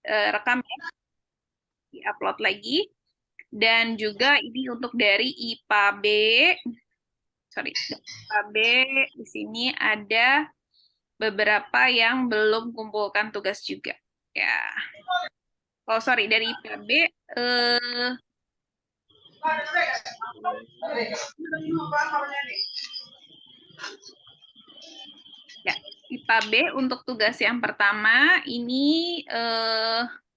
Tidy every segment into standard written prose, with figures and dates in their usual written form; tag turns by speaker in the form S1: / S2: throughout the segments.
S1: rekam ya, di-upload lagi. Dan juga ini untuk dari IPA B. Sorry, IPA B di sini ada beberapa yang belum kumpulkan tugas juga. Ya. Oh, sorry, dari IPA B ya, IPA B untuk tugas yang pertama ini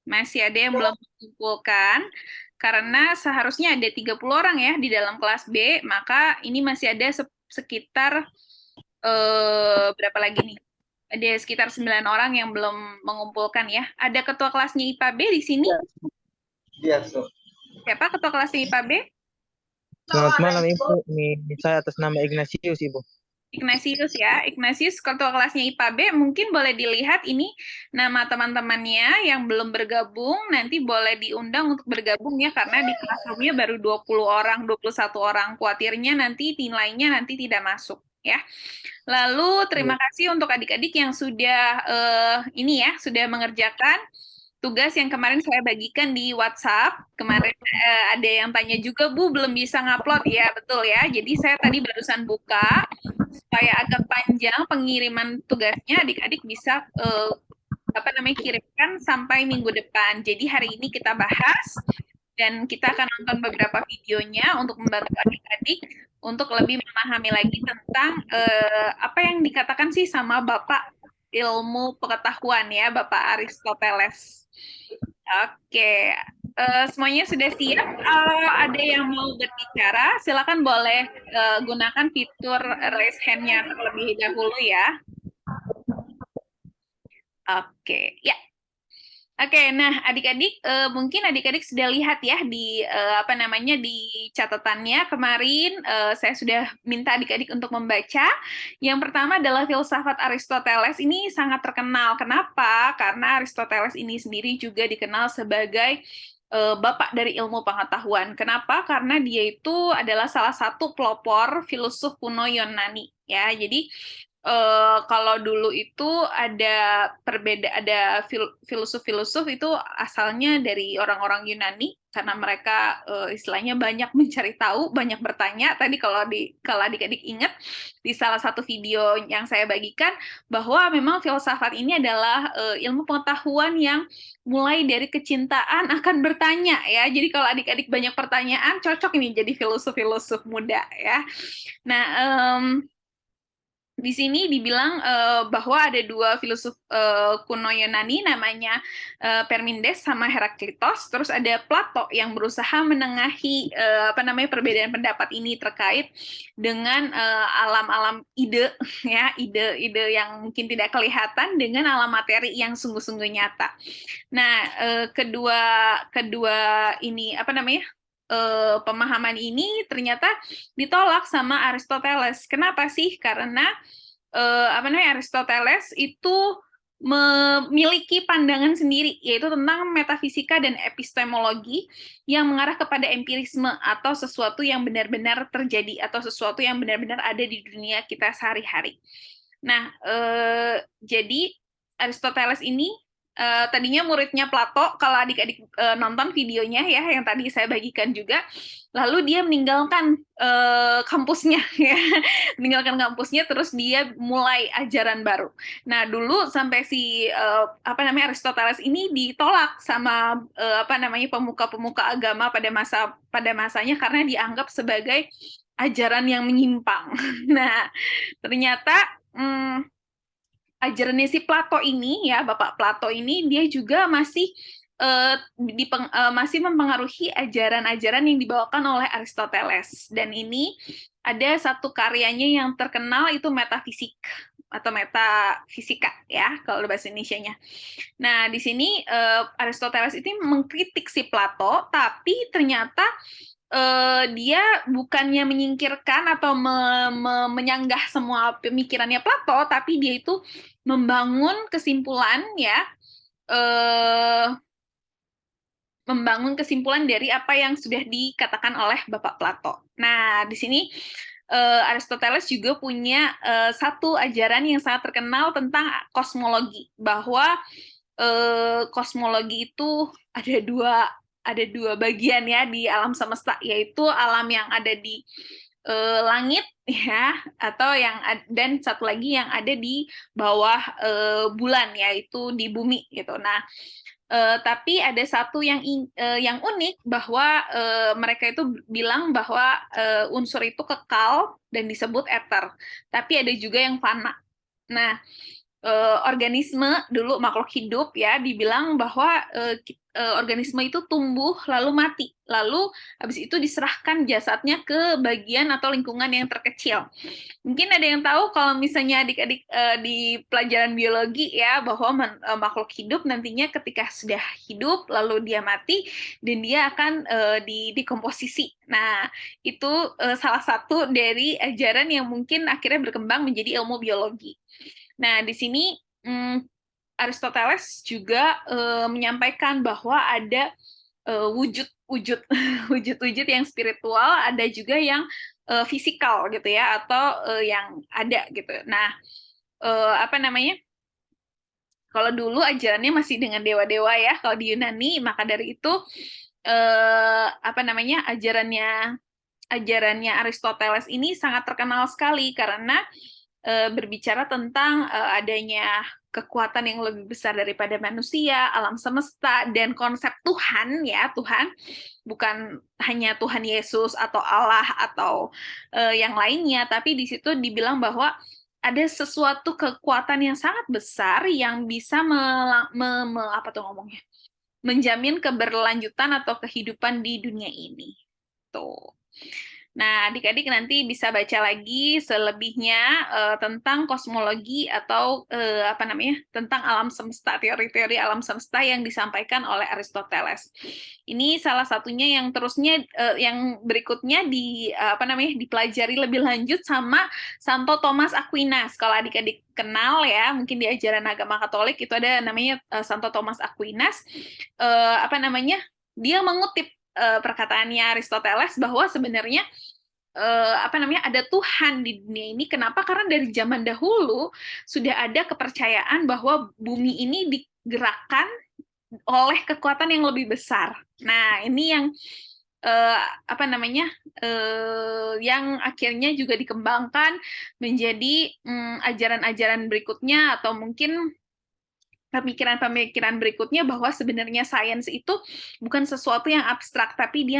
S1: masih ada yang belum dikumpulkan karena seharusnya ada 30 orang ya di dalam kelas B, maka ini masih ada sekitar berapa lagi nih? Ada sekitar 9 orang yang belum mengumpulkan ya. Ada ketua kelasnya IPA B di sini?
S2: Iya, so.
S1: Siapa ketua kelasnya IPA B?
S3: Selamat malam Ibu, ini saya atas nama Ignatius Ibu.
S1: Ignatius ya, Ignatius ketua kelasnya IPA B, mungkin boleh dilihat ini nama teman-temannya yang belum bergabung, nanti boleh diundang untuk bergabung ya, karena di classroom-nya baru 20 orang, 21 orang, khawatirnya nanti nilainya nanti tidak masuk ya. Lalu terima kasih untuk adik-adik yang sudah ini ya, sudah mengerjakan tugas yang kemarin saya bagikan di WhatsApp. Kemarin ada yang tanya juga, Bu, belum bisa ngupload ya, betul ya. Jadi saya tadi barusan buka supaya agak panjang pengiriman tugasnya, adik-adik bisa kirimkan sampai minggu depan. Jadi hari ini kita bahas dan kita akan nonton beberapa videonya untuk membantu adik-adik untuk lebih memahami lagi tentang apa yang dikatakan sih sama Bapak ilmu pengetahuan ya, Bapak Aristoteles. Oke, semuanya sudah siap. Kalau ada yang mau berbicara, silakan boleh gunakan fitur raise hand-nya terlebih dahulu ya. Oke, ya. Oke, nah adik-adik mungkin adik-adik sudah lihat ya di di catatannya kemarin saya sudah minta adik-adik untuk membaca. Yang pertama adalah filsafat Aristoteles, ini sangat terkenal. Kenapa? Karena Aristoteles ini sendiri juga dikenal sebagai bapak dari ilmu pengetahuan. Kenapa? Karena dia itu adalah salah satu pelopor filosof kuno Yunani ya. Jadi kalau dulu itu ada filosof-filosof itu asalnya dari orang-orang Yunani karena mereka istilahnya banyak mencari tahu, banyak bertanya. Tadi kalau adik-adik ingat di salah satu video yang saya bagikan bahwa memang filsafat ini adalah ilmu pengetahuan yang mulai dari kecintaan akan bertanya ya. Jadi kalau adik-adik banyak pertanyaan cocok ini jadi filosof-filosof muda ya. Nah, di sini dibilang bahwa ada dua filosof kuno Yunani namanya Parmenides sama Heraklitos, terus ada Plato yang berusaha menengahi perbedaan pendapat ini terkait dengan alam-alam ide ya, ide-ide yang mungkin tidak kelihatan dengan alam materi yang sungguh-sungguh nyata. Nah, kedua ini pemahaman ini ternyata ditolak sama Aristoteles. Kenapa sih? Karena Aristoteles itu memiliki pandangan sendiri, yaitu tentang metafisika dan epistemologi yang mengarah kepada empirisme atau sesuatu yang benar-benar terjadi atau sesuatu yang benar-benar ada di dunia kita sehari-hari. Nah, jadi Aristoteles ini tadinya muridnya Plato, kalau adik-adik nonton videonya ya, yang tadi saya bagikan juga, lalu dia meninggalkan kampusnya, ya. Meninggalkan kampusnya, terus dia mulai ajaran baru. Nah, dulu sampai si Aristoteles ini ditolak sama pemuka-pemuka agama pada masanya karena dianggap sebagai ajaran yang menyimpang. Nah, ternyata ajarannya si Plato ini ya, Bapak Plato ini dia juga masih masih mempengaruhi ajaran-ajaran yang dibawakan oleh Aristoteles, dan ini ada satu karyanya yang terkenal itu metafisik atau metafisika ya kalau bahasa Indonesianya. Nah, di sini Aristoteles itu mengkritik si Plato, tapi ternyata dia bukannya menyingkirkan atau menyanggah semua pemikirannya Plato, tapi dia itu membangun kesimpulan ya, membangun kesimpulan dari apa yang sudah dikatakan oleh Bapak Plato. Nah, di sini Aristoteles juga punya satu ajaran yang sangat terkenal tentang kosmologi, bahwa kosmologi itu ada dua bagian ya di alam semesta, yaitu alam yang ada di langit ya, atau dan satu lagi yang ada di bawah bulan, yaitu di bumi gitu. Nah, tapi ada satu yang unik, bahwa mereka itu bilang bahwa unsur itu kekal dan disebut ether, tapi ada juga yang fana. Nah, organisme dulu, makhluk hidup ya, dibilang bahwa organisme itu tumbuh lalu mati, lalu habis itu diserahkan jasadnya ke bagian atau lingkungan yang terkecil. Mungkin ada yang tahu kalau misalnya adik-adik di pelajaran biologi ya, bahwa makhluk hidup nantinya ketika sudah hidup lalu dia mati dan dia akan dikomposisi. Nah, itu salah satu dari ajaran yang mungkin akhirnya berkembang menjadi ilmu biologi. Nah, di sini Aristoteles juga menyampaikan bahwa ada wujud-wujud wujud-wujud yang spiritual, ada juga yang fisikal gitu ya, atau yang ada gitu. Nah, apa namanya? Kalau dulu ajarannya masih dengan dewa-dewa ya, kalau di Yunani, maka dari itu apa namanya? ajarannya Aristoteles ini sangat terkenal sekali karena berbicara tentang adanya kekuatan yang lebih besar daripada manusia, alam semesta, dan konsep Tuhan ya, Tuhan bukan hanya Tuhan Yesus atau Allah atau yang lainnya, tapi di situ dibilang bahwa ada sesuatu kekuatan yang sangat besar yang bisa menjamin keberlanjutan atau kehidupan di dunia ini. Tuh. Nah, adik-adik nanti bisa baca lagi selebihnya tentang kosmologi atau tentang alam semesta, teori-teori alam semesta yang disampaikan oleh Aristoteles. Ini salah satunya yang yang berikutnya dipelajari lebih lanjut sama Santo Thomas Aquinas. Kalau adik-adik kenal ya, mungkin di ajaran agama Katolik itu ada namanya Santo Thomas Aquinas. Dia mengutip perkataannya Aristoteles bahwa sebenarnya ada Tuhan di dunia ini. Kenapa? Karena dari zaman dahulu sudah ada kepercayaan bahwa bumi ini digerakkan oleh kekuatan yang lebih besar. Nah, ini yang yang akhirnya juga dikembangkan menjadi ajaran-ajaran berikutnya, atau mungkin pemikiran-pemikiran berikutnya, bahwa sebenarnya sains itu bukan sesuatu yang abstrak, tapi dia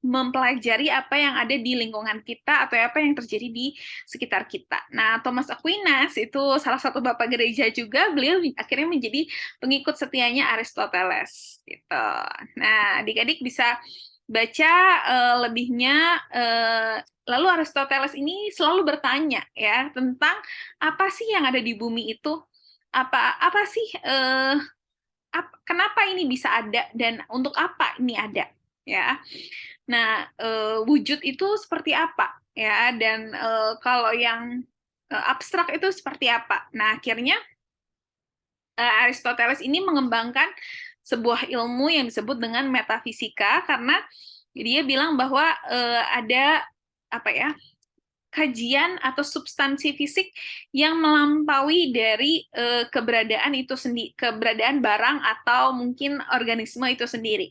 S1: mempelajari apa yang ada di lingkungan kita atau apa yang terjadi di sekitar kita. Nah, Thomas Aquinas itu salah satu bapak gereja juga, beliau akhirnya menjadi pengikut setianya Aristoteles gitu. Nah, adik-adik bisa baca lebihnya. Lalu Aristoteles ini selalu bertanya ya tentang apa sih yang ada di bumi itu, apa sih kenapa ini bisa ada dan untuk apa ini ada ya. Nah, wujud itu seperti apa ya, dan kalau yang abstrak itu seperti apa. Nah, akhirnya Aristoteles ini mengembangkan sebuah ilmu yang disebut dengan metafisika, karena dia bilang bahwa ada kajian atau substansi fisik yang melampaui dari keberadaan itu sendiri, keberadaan barang atau mungkin organisme itu sendiri.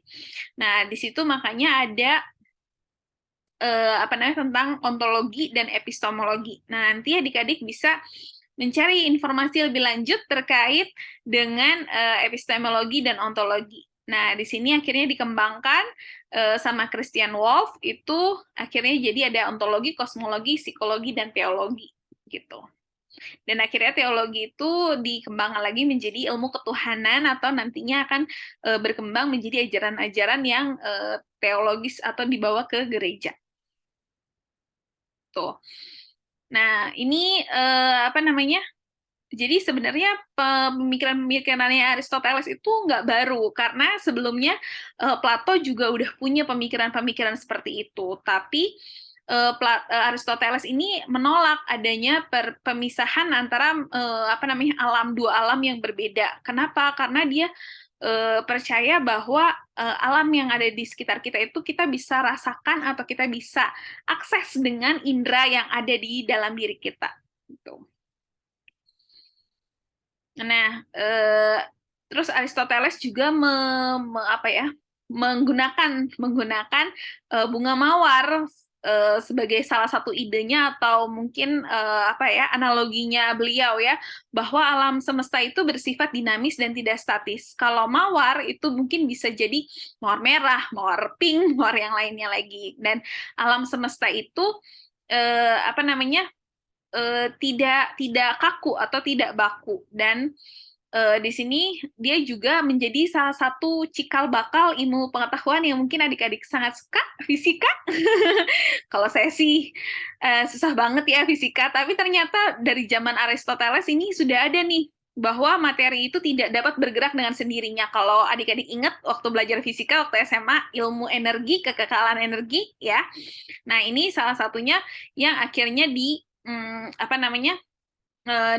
S1: Nah, di situ makanya ada tentang ontologi dan epistemologi. Nah, nanti adik-adik bisa mencari informasi lebih lanjut terkait dengan epistemologi dan ontologi. Nah, di sini akhirnya dikembangkan sama Christian Wolff, itu akhirnya jadi ada ontologi, kosmologi, psikologi, dan teologi gitu. Dan akhirnya teologi itu dikembangkan lagi menjadi ilmu ketuhanan, atau nantinya akan berkembang menjadi ajaran-ajaran yang teologis atau dibawa ke gereja. Tuh. Nah, ini jadi sebenarnya pemikiran-pemikirannya Aristoteles itu nggak baru, karena sebelumnya Plato juga udah punya pemikiran-pemikiran seperti itu. Tapi Aristoteles ini menolak adanya pemisahan antara dua alam yang berbeda. Kenapa? Karena dia percaya bahwa alam yang ada di sekitar kita itu kita bisa rasakan atau kita bisa akses dengan indera yang ada di dalam diri kita. Gitu. Nah, terus Aristoteles juga menggunakan bunga mawar sebagai salah satu idenya atau mungkin analoginya beliau ya, bahwa alam semesta itu bersifat dinamis dan tidak statis. Kalau mawar itu mungkin bisa jadi mawar merah, mawar pink, mawar yang lainnya lagi. Dan alam semesta itu tidak kaku atau tidak baku. Dan di sini dia juga menjadi salah satu cikal bakal ilmu pengetahuan yang mungkin adik-adik sangat suka, fisika. Kalau saya sih susah banget ya fisika, tapi ternyata dari zaman Aristoteles ini sudah ada nih bahwa materi itu tidak dapat bergerak dengan sendirinya. Kalau adik-adik ingat waktu belajar fisika waktu SMA, ilmu energi, kekekalan energi ya. Nah, ini salah satunya yang akhirnya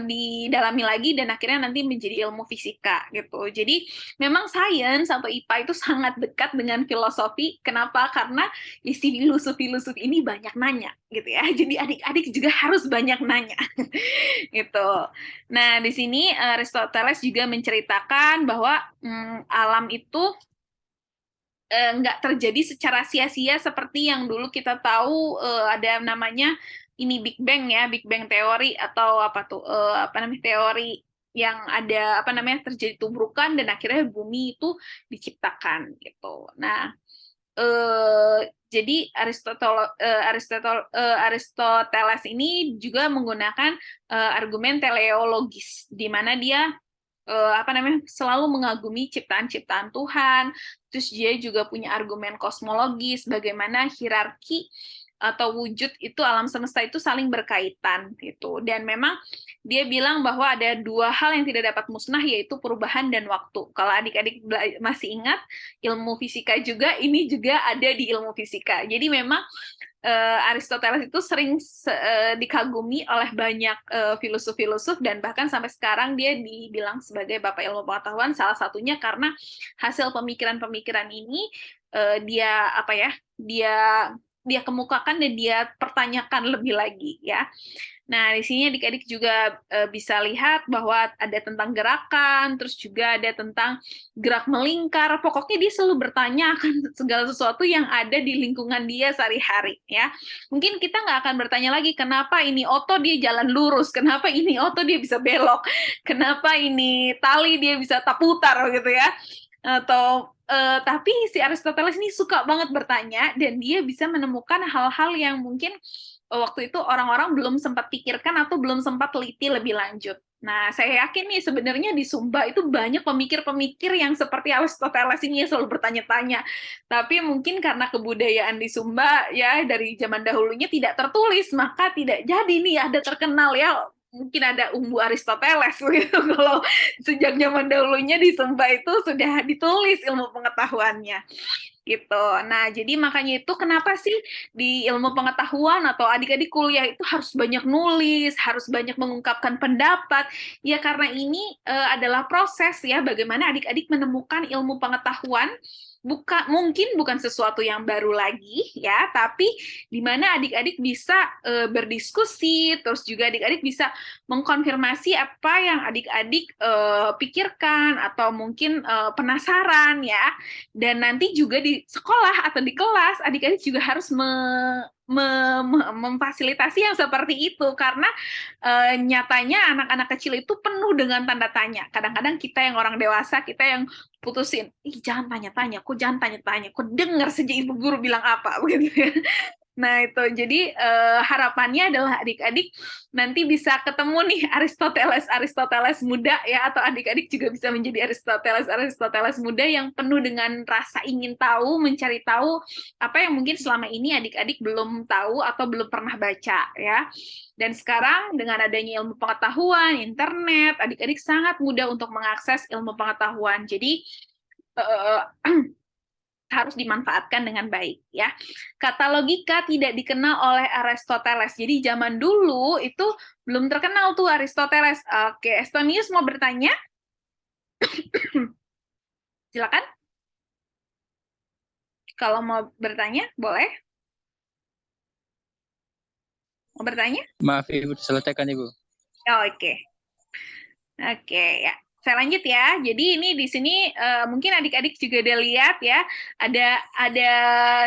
S1: didalami lagi dan akhirnya nanti menjadi ilmu fisika gitu. Jadi memang sains atau IPA itu sangat dekat dengan filosofi. Kenapa? Karena isi filosofi ini banyak nanya gitu ya. Jadi adik-adik juga harus banyak nanya gitu. Nah, di sini Aristoteles juga menceritakan bahwa alam itu nggak terjadi secara sia-sia seperti yang dulu kita tahu ada namanya ini Big Bang ya, Big Bang teori atau teori yang ada terjadi tubrukan dan akhirnya bumi itu diciptakan gitu. Nah, jadi Aristoteles ini juga menggunakan argumen teleologis di mana dia selalu mengagumi ciptaan-ciptaan Tuhan. Terus dia juga punya argumen kosmologis, bagaimana hierarki atau wujud itu alam semesta itu saling berkaitan gitu. Dan memang dia bilang bahwa ada dua hal yang tidak dapat musnah, yaitu perubahan dan waktu. Kalau adik-adik masih ingat ilmu fisika juga, ini juga ada di ilmu fisika. Jadi memang Aristoteles itu sering dikagumi oleh banyak filosof-filosof dan bahkan sampai sekarang dia dibilang sebagai bapak ilmu pengetahuan, salah satunya karena hasil pemikiran-pemikiran ini dia kemukakan dan dia pertanyakan lebih lagi ya. Nah, di sini adik-adik juga bisa lihat bahwa ada tentang gerakan, terus juga ada tentang gerak melingkar. Pokoknya dia selalu bertanya akan segala sesuatu yang ada di lingkungan dia sehari-hari. Ya, mungkin kita nggak akan bertanya lagi kenapa ini oto dia jalan lurus, kenapa ini oto dia bisa belok, kenapa ini tali dia bisa taputar gitu ya. Atau tapi si Aristoteles ini suka banget bertanya dan dia bisa menemukan hal-hal yang mungkin waktu itu orang-orang belum sempat pikirkan atau belum sempat teliti lebih lanjut. Nah, saya yakin nih sebenarnya di Sumba itu banyak pemikir-pemikir yang seperti Aristoteles ini yang selalu bertanya-tanya. Tapi mungkin karena kebudayaan di Sumba ya dari zaman dahulunya tidak tertulis, maka tidak jadi nih ada terkenal ya. Mungkin ada umbu Aristoteles gitu. Kalau sejak zaman dahulunya di Sumba itu sudah ditulis ilmu pengetahuannya gitu. Nah, jadi makanya itu kenapa sih di ilmu pengetahuan atau adik-adik kuliah itu harus banyak nulis, harus banyak mengungkapkan pendapat. Ya karena ini adalah proses ya bagaimana adik-adik menemukan ilmu pengetahuan mungkin bukan sesuatu yang baru lagi ya, tapi di mana adik-adik bisa berdiskusi, terus juga adik-adik bisa mengkonfirmasi apa yang adik-adik pikirkan atau mungkin penasaran ya. Dan nanti juga di sekolah atau di kelas adik-adik juga harus memfasilitasi yang seperti itu karena nyatanya anak-anak kecil itu penuh dengan tanda tanya. Kadang-kadang kita yang orang dewasa kita yang putusin, jangan tanya-tanya, kok jangan tanya-tanya, kok dengar saja ibu guru bilang apa begitu ya. Nah, itu jadi harapannya adalah adik-adik nanti bisa ketemu nih Aristoteles muda ya, atau adik-adik juga bisa menjadi Aristoteles muda yang penuh dengan rasa ingin tahu, mencari tahu apa yang mungkin selama ini adik-adik belum tahu atau belum pernah baca ya. Dan sekarang dengan adanya ilmu pengetahuan, internet, adik-adik sangat mudah untuk mengakses ilmu pengetahuan. Jadi harus dimanfaatkan dengan baik ya. Kata logika tidak dikenal oleh Aristoteles. Jadi zaman dulu itu belum terkenal tuh Aristoteles. Oke, Estonius mau bertanya? Silakan. Kalau mau bertanya, boleh. Mau bertanya?
S4: Maaf Ibu, selesaikan Ibu.
S1: Oh, oke. Oke, ya. Saya lanjut ya. Jadi ini di sini mungkin adik-adik juga udah lihat ya, ada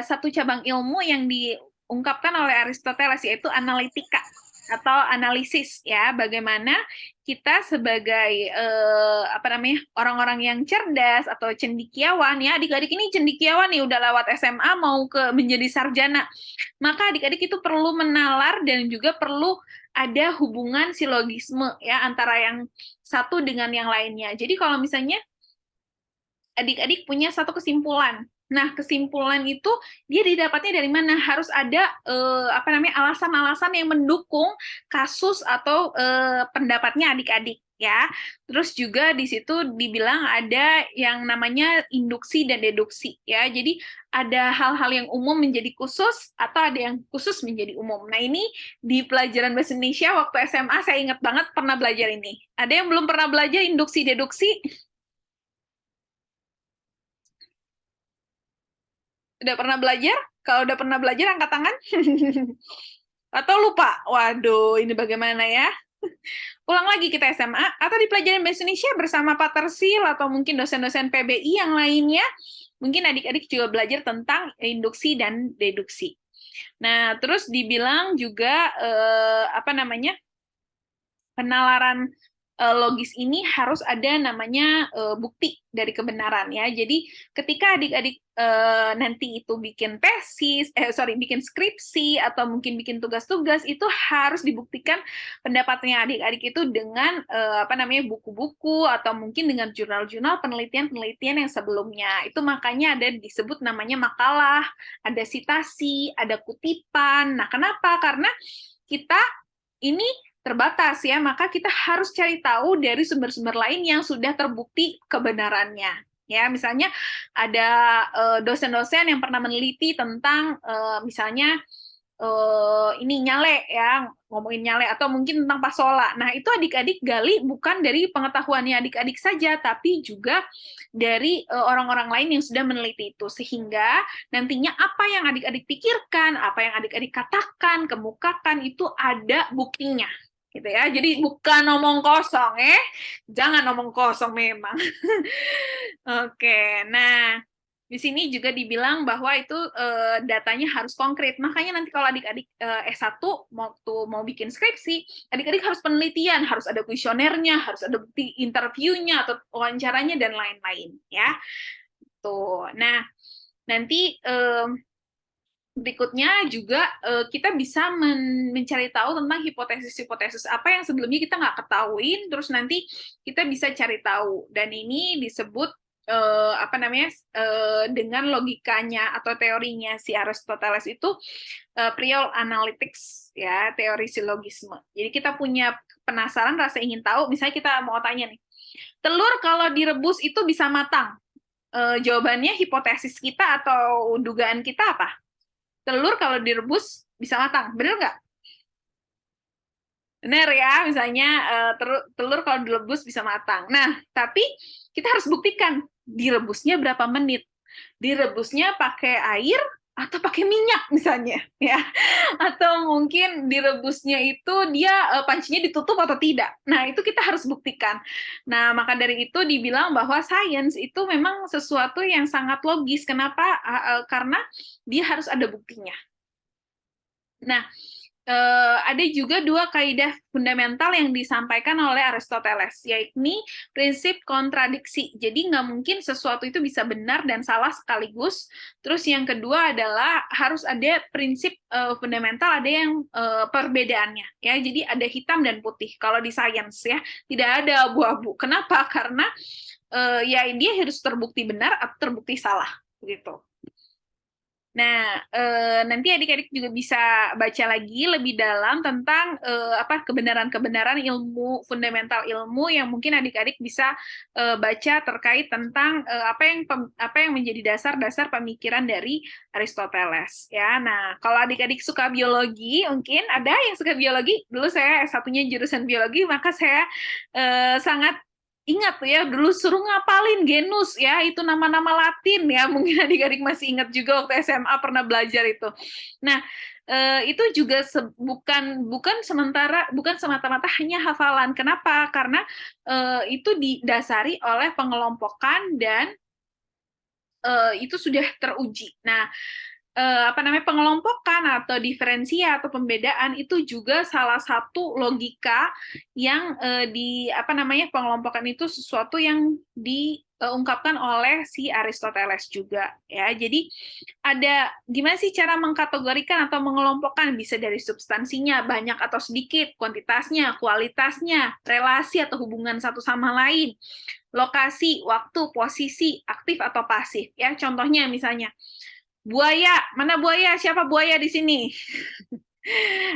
S1: satu cabang ilmu yang diungkapkan oleh Aristoteles yaitu analitika atau analisis ya. Bagaimana kita sebagai apa namanya orang-orang yang cerdas atau cendekiawan ya, adik-adik ini cendekiawan nih udah lewat SMA mau ke menjadi sarjana. Maka adik-adik itu perlu menalar dan juga perlu ada hubungan silogisme ya antara yang satu dengan yang lainnya. Jadi kalau misalnya adik-adik punya satu kesimpulan, nah kesimpulan itu dia didapatnya dari mana? Harus ada apa namanya alasan-alasan yang mendukung kasus atau pendapatnya adik-adik ya. Terus juga di situ dibilang ada yang namanya induksi dan deduksi ya. Jadi ada hal-hal yang umum menjadi khusus atau ada yang khusus menjadi umum. Nah, ini di pelajaran bahasa Indonesia waktu SMA saya ingat banget pernah belajar ini. Ada yang belum pernah belajar induksi deduksi? Udah pernah belajar? Kalau udah pernah belajar angkat tangan. Atau lupa? Waduh, ini bagaimana ya? Ulang lagi kita SMA atau di pelajaran bahasa Indonesia bersama Pak Tersil atau mungkin dosen-dosen PBI yang lainnya. Mungkin adik-adik juga belajar tentang induksi dan deduksi. Nah, terus dibilang juga apa namanya? Penalaran logis ini harus ada namanya bukti dari kebenaran ya. Jadi ketika adik-adik nanti itu bikin tesis, bikin skripsi atau mungkin bikin tugas-tugas itu harus dibuktikan pendapatnya adik-adik itu dengan apa namanya buku-buku atau mungkin dengan jurnal-jurnal penelitian-penelitian yang sebelumnya. Itu makanya ada disebut namanya makalah, ada sitasi, ada kutipan. Nah, kenapa? Karena kita ini terbatas ya, maka kita harus cari tahu dari sumber-sumber lain yang sudah terbukti kebenarannya. Ya, misalnya ada dosen-dosen yang pernah meneliti tentang misalnya ini nyale ya, ngomongin nyale atau mungkin tentang pasola. Nah, itu adik-adik gali bukan dari pengetahuannya adik-adik saja, tapi juga dari orang-orang lain yang sudah meneliti itu. Sehingga nantinya apa yang adik-adik pikirkan, apa yang adik-adik katakan, kemukakan itu ada buktinya. Gitu ya. Jadi bukan omong kosong jangan omong kosong memang. Oke, nah di sini juga dibilang bahwa itu datanya harus konkret. Makanya nanti kalau adik-adik S1 mau bikin skripsi, adik-adik harus penelitian, harus ada kuesionernya, harus ada bukti interviewnya atau wawancaranya dan lain-lain ya. Tuh. Nah, nanti berikutnya juga kita bisa mencari tahu tentang hipotesis-hipotesis apa yang sebelumnya kita nggak ketahuin, terus nanti kita bisa cari tahu. Dan ini disebut apa namanya dengan logikanya atau teorinya si Aristoteles itu prior analytics ya, teori silogisme. Jadi kita punya penasaran, rasa ingin tahu. Misalnya kita mau tanya nih, telur kalau direbus itu bisa matang? Jawabannya hipotesis kita atau dugaan kita apa? Telur kalau direbus bisa matang, bener nggak? Bener ya, misalnya telur kalau direbus bisa matang. Nah, tapi kita harus buktikan direbusnya berapa menit. Direbusnya pakai air atau pakai minyak misalnya, ya. Atau mungkin direbusnya itu dia pancinya ditutup atau tidak. Nah, itu kita harus buktikan. Nah, maka dari itu dibilang bahwa sains itu memang sesuatu yang sangat logis. Kenapa? Karena dia harus ada buktinya. Nah, ada juga dua kaidah fundamental yang disampaikan oleh Aristoteles, yaitu prinsip kontradiksi. Jadi nggak mungkin sesuatu itu bisa benar dan salah sekaligus. Terus yang kedua adalah harus ada prinsip fundamental, ada yang perbedaannya. Ya, jadi ada hitam dan putih. Kalau di sains ya, tidak ada abu-abu. Kenapa? Karena ya dia harus terbukti benar atau terbukti salah, gitu. Nah, nanti adik-adik juga bisa baca lagi lebih dalam tentang kebenaran-kebenaran ilmu, fundamental ilmu yang mungkin adik-adik bisa baca terkait tentang apa yang menjadi dasar-dasar pemikiran dari Aristoteles. Ya, nah kalau adik-adik suka biologi, mungkin ada yang suka biologi. Dulu saya S1-nya jurusan biologi, maka saya sangat ingat ya, dulu suruh ngapalin genus ya, itu nama-nama Latin ya, mungkin adik-adik masih ingat juga waktu SMA pernah belajar itu. Nah, itu juga bukan semata-mata hanya hafalan. Kenapa? Karena itu didasari oleh pengelompokan dan itu sudah teruji. Nah, pengelompokan atau diferensia atau pembedaan itu juga salah satu logika yang pengelompokan itu sesuatu yang diungkapkan oleh si Aristoteles juga ya. Jadi ada gimana sih cara mengkategorikan atau mengelompokkan, bisa dari substansinya banyak atau sedikit, kuantitasnya, kualitasnya, relasi atau hubungan satu sama lain, lokasi, waktu, posisi, aktif atau pasif ya. Contohnya misalnya buaya, mana buaya? Siapa buaya di sini?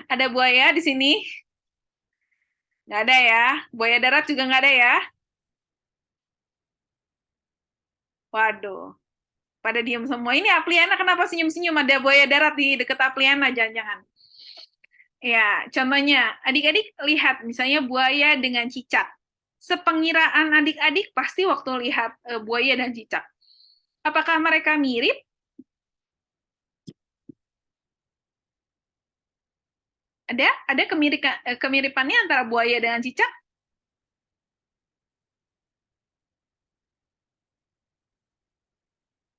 S1: Ada buaya di sini? Nggak ada ya. Buaya darat juga nggak ada ya. Waduh, pada diam semua. Ini Apliana kenapa senyum-senyum? Ada buaya darat di dekat Apliana, jangan-jangan. Ya, contohnya, adik-adik lihat misalnya buaya dengan cicak. Sepengiraan adik-adik pasti waktu lihat buaya dan cicak. Apakah mereka mirip? Ada kemiripannya antara buaya dengan cicak?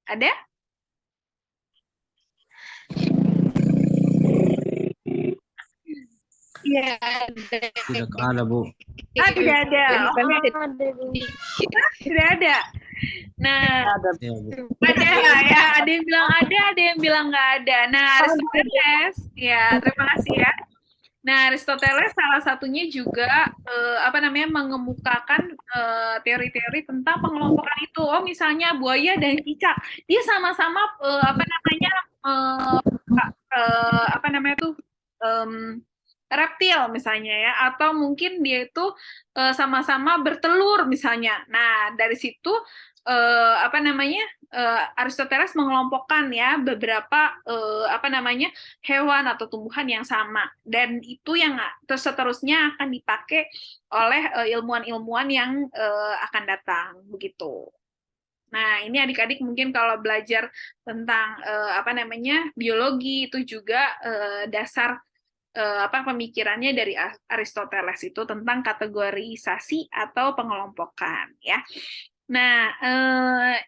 S1: Ada?
S4: Iya,
S5: Tidak ada, Bu.
S1: Tidak ada. Tidak ada. Nah,
S5: Ya, Bu.
S1: ada ya. Ada yang bilang ada yang bilang nggak ada. Nah, Aristoteles, ya terima kasih ya. Nah, Aristoteles salah satunya juga mengemukakan teori-teori tentang pengelompokan itu. Oh, misalnya buaya dan cicak, dia sama-sama reptil misalnya ya, atau mungkin dia itu sama-sama bertelur misalnya. Nah, dari situ Aristoteles mengelompokkan ya beberapa hewan atau tumbuhan yang sama, dan itu yang seterusnya akan dipakai oleh ilmuwan-ilmuwan yang akan datang begitu. Nah, ini adik-adik mungkin kalau belajar tentang biologi itu juga dasar pemikirannya dari Aristoteles itu tentang kategorisasi atau pengelompokan ya. Nah,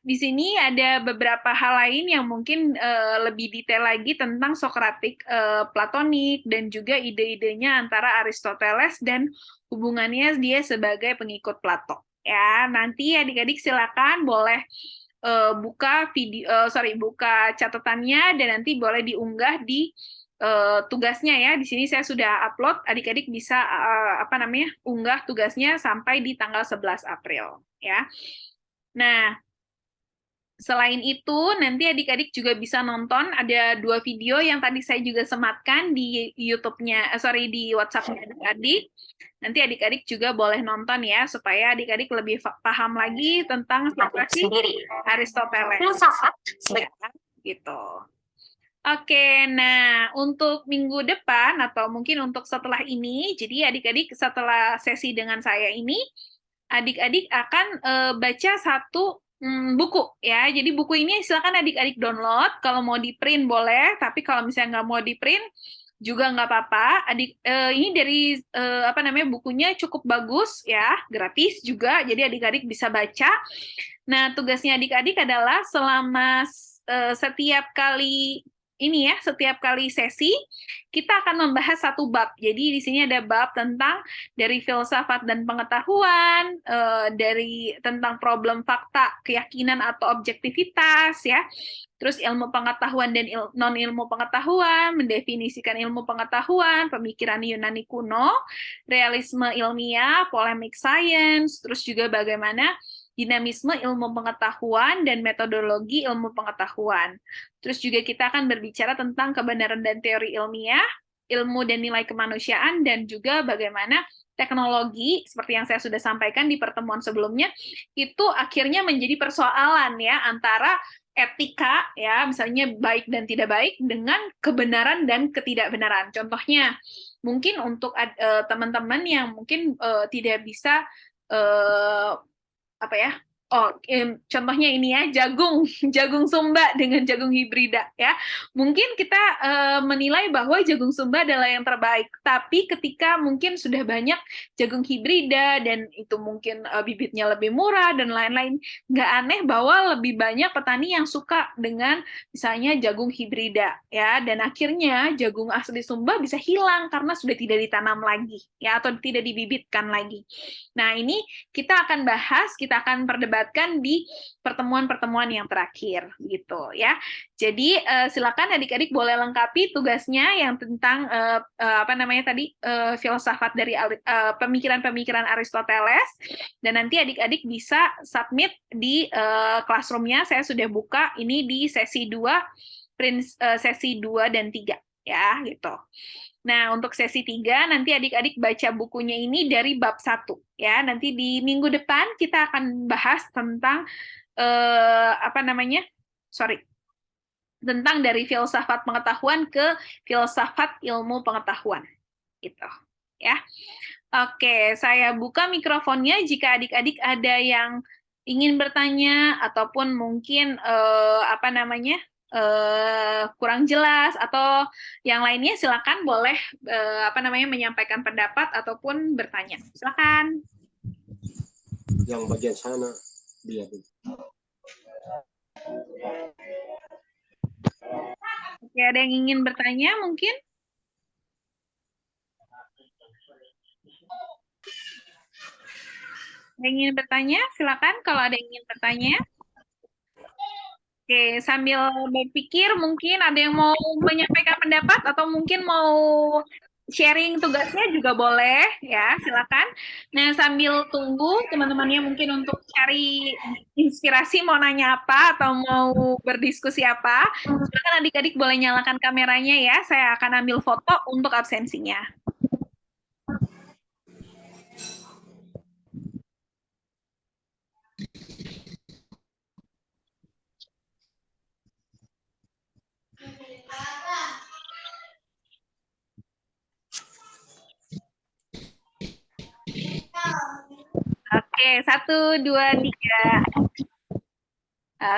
S1: di sini ada beberapa hal lain yang mungkin lebih detail lagi tentang Sokratik, Platonik, dan juga ide-idenya antara Aristoteles dan hubungannya dia sebagai pengikut Plato. Ya, nanti adik-adik silakan boleh buka catatannya dan nanti boleh diunggah di tugasnya ya. Di sini saya sudah upload, adik-adik bisa unggah tugasnya sampai di tanggal 11 April ya. Nah, selain itu, nanti adik-adik juga bisa nonton, ada 2 video yang tadi saya juga sematkan di YouTube-nya, di WhatsApp-nya adik-adik. Nanti adik-adik juga boleh nonton ya, supaya adik-adik lebih paham lagi tentang Aristoteles. Ya, gitu. Oke, nah untuk minggu depan atau mungkin untuk setelah ini, jadi adik-adik setelah sesi dengan saya ini, adik-adik akan baca satu buku ya. Jadi buku ini silakan adik-adik download. Kalau mau di print boleh, tapi kalau misalnya nggak mau di print juga nggak apa-apa. Ini dari bukunya cukup bagus ya, gratis juga. Jadi adik-adik bisa baca. Nah, tugasnya adik-adik adalah selama setiap kali sesi kita akan membahas satu bab. Jadi di sini ada bab tentang dari filsafat dan pengetahuan, dari tentang problem fakta, keyakinan atau objektivitas ya. Terus ilmu pengetahuan dan non ilmu pengetahuan, mendefinisikan ilmu pengetahuan, pemikiran Yunani kuno, realisme ilmiah, polemic science, terus juga bagaimana dinamisme ilmu pengetahuan dan metodologi ilmu pengetahuan. Terus juga kita akan berbicara tentang kebenaran dan teori ilmiah, ilmu dan nilai kemanusiaan, dan juga bagaimana teknologi, seperti yang saya sudah sampaikan di pertemuan sebelumnya, itu akhirnya menjadi persoalan ya antara etika ya, misalnya baik dan tidak baik, dengan kebenaran dan ketidakbenaran. Contohnya, mungkin untuk teman-teman yang mungkin tidak bisa apa ya? Oh, contohnya ini ya, jagung, jagung Sumba dengan jagung hibrida ya. Mungkin kita menilai bahwa jagung Sumba adalah yang terbaik, tapi ketika mungkin sudah banyak jagung hibrida dan itu mungkin bibitnya lebih murah dan lain-lain, nggak aneh bahwa lebih banyak petani yang suka dengan misalnya jagung hibrida ya, dan akhirnya jagung asli Sumba bisa hilang karena sudah tidak ditanam lagi ya, atau tidak dibibitkan lagi. Nah, ini kita akan bahas, kita akan perdebatkan di pertemuan-pertemuan yang terakhir gitu ya. Jadi silakan adik-adik boleh lengkapi tugasnya yang tentang apa namanya tadi filsafat dari pemikiran-pemikiran Aristoteles, dan nanti adik-adik bisa submit di classroom-nya. Saya sudah buka ini di sesi 2 sesi 2 dan 3 ya gitu. Nah, untuk sesi 3, nanti adik-adik baca bukunya ini dari bab 1. Ya. Nanti di minggu depan kita akan bahas tentang, tentang dari filsafat pengetahuan ke filsafat ilmu pengetahuan. Gitu. Ya. Oke, saya buka mikrofonnya jika adik-adik ada yang ingin bertanya, ataupun mungkin, kurang jelas atau yang lainnya, silakan boleh menyampaikan pendapat ataupun bertanya. Silakan.
S4: Yang bagian sana dia.
S1: Oke, ada yang ingin bertanya mungkin? Ada yang ingin bertanya? Silakan kalau ada yang ingin bertanya. Oke, sambil berpikir mungkin ada yang mau menyampaikan pendapat atau mungkin mau sharing tugasnya juga boleh ya, silakan. Nah, sambil tunggu teman-temannya mungkin untuk cari inspirasi mau nanya apa atau mau berdiskusi apa, silakan adik-adik boleh nyalakan kameranya ya, saya akan ambil foto untuk absensinya. Oke, 1, 2, 3.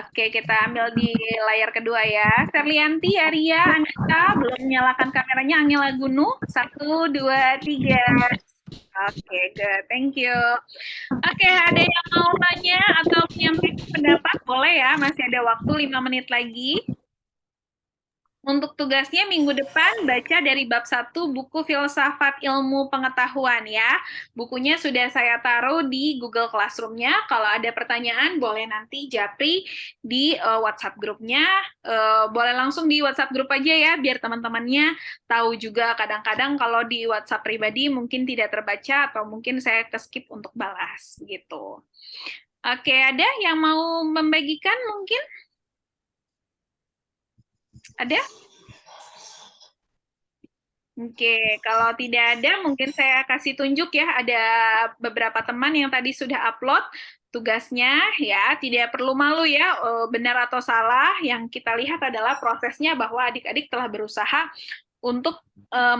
S1: Oke, kita ambil di layar kedua ya. Serlianti, Arya, Anita, belum menyalakan kameranya. Angela Gunu, 1, 2, 3. Oke, good. Thank you. Oke, ada yang mau tanya atau menyampaikan pendapat? Boleh ya, masih ada waktu 5 menit lagi. Untuk tugasnya minggu depan baca dari bab 1 buku Filsafat Ilmu Pengetahuan ya. Bukunya sudah saya taruh di Google Classroom-nya. Kalau ada pertanyaan boleh nanti japri di WhatsApp grupnya. Boleh langsung di WhatsApp grup aja ya, biar teman-temannya tahu juga. Kadang-kadang kalau di WhatsApp pribadi mungkin tidak terbaca atau mungkin saya ke-skip untuk balas gitu. Oke, ada yang mau membagikan mungkin? Ada? Oke, kalau tidak ada, mungkin saya kasih tunjuk ya, ada beberapa teman yang tadi sudah upload tugasnya, ya, tidak perlu malu ya, benar atau salah, yang kita lihat adalah prosesnya bahwa adik-adik telah berusaha untuk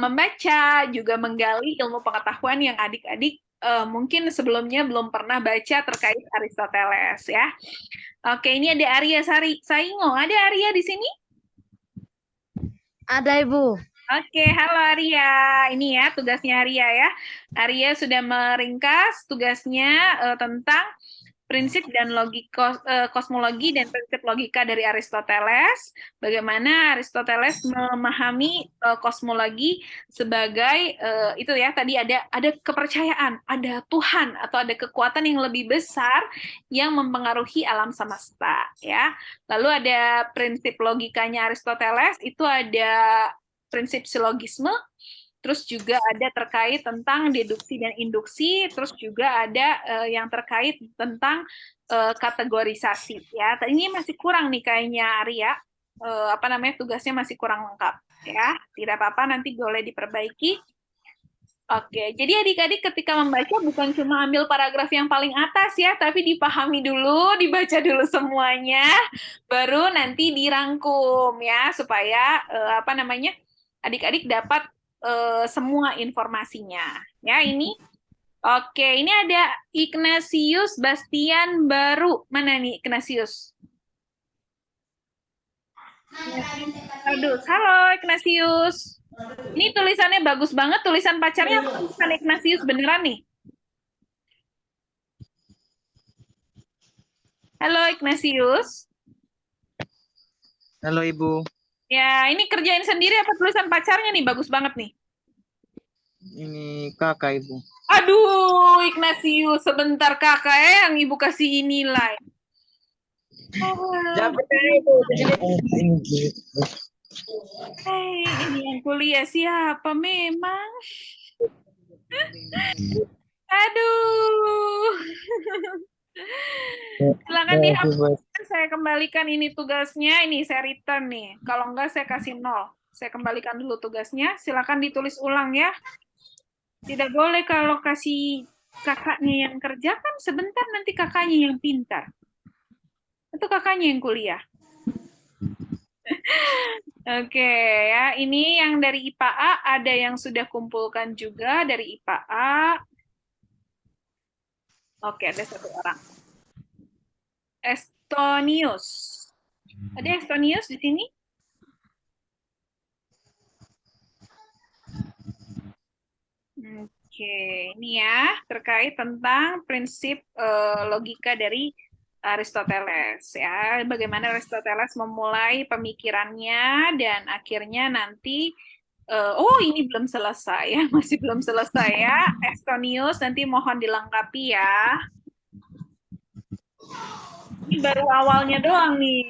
S1: membaca, juga menggali ilmu pengetahuan yang adik-adik mungkin sebelumnya belum pernah baca terkait Aristoteles ya. Oke, ini ada Arya Saingo. Ada Arya di sini?
S6: Ada, Ibu.
S1: Oke, halo Arya. Ini ya tugasnya Arya ya. Arya sudah meringkas tugasnya tentang prinsip dan kosmologi dan prinsip logika dari Aristoteles. Bagaimana Aristoteles memahami kosmologi sebagai itu ya, tadi ada kepercayaan, ada Tuhan atau ada kekuatan yang lebih besar yang mempengaruhi alam semesta ya. Lalu ada prinsip logikanya Aristoteles, itu ada prinsip silogisme, terus juga ada terkait tentang deduksi dan induksi, terus juga ada yang terkait tentang kategorisasi ya. Ini masih kurang nih kayaknya Arya, tugasnya masih kurang lengkap ya. Tidak apa-apa, nanti boleh diperbaiki. Oke, jadi adik-adik ketika membaca bukan cuma ambil paragraf yang paling atas ya, tapi dipahami dulu, dibaca dulu semuanya, baru nanti dirangkum ya, supaya adik-adik dapat semua informasinya. Ya, ini Oke, ini ada Ignatius Bastian Baru. Mana nih Ignatius? Aduh, halo Ignatius. Ini tulisannya bagus banget, tulisan pacarnya bukan Ignatius beneran nih. Halo Ignatius.
S3: Halo Ibu,
S1: Ya, ini kerjain sendiri apa tulisan pacarnya nih? Bagus banget nih.
S3: ini kakak Ibu.
S1: Aduh, Ignatius, sebentar kakak yang ibu kasih nilai. Ini yang kuliah siapa memang? Aduh. Silakan dihapus. Saya kembalikan ini tugasnya. Ini saya return nih. Kalau enggak saya kasih 0. Saya kembalikan dulu tugasnya. Silakan ditulis ulang ya. Tidak boleh kalau kasih kakaknya yang kerjakan sebentar nanti kakaknya yang pintar. Itu kakaknya yang kuliah. Oke ya, ini yang dari IPA A ada yang sudah kumpulkan juga dari IPA A. Oke, ada satu orang. Estonius. Ada Estonius di sini? Oke, ini ya terkait tentang prinsip logika dari Aristoteles ya, bagaimana Aristoteles memulai pemikirannya dan akhirnya nanti oh ini belum selesai ya, masih belum selesai ya, Estonius nanti mohon dilengkapi ya. Ini baru awalnya doang nih.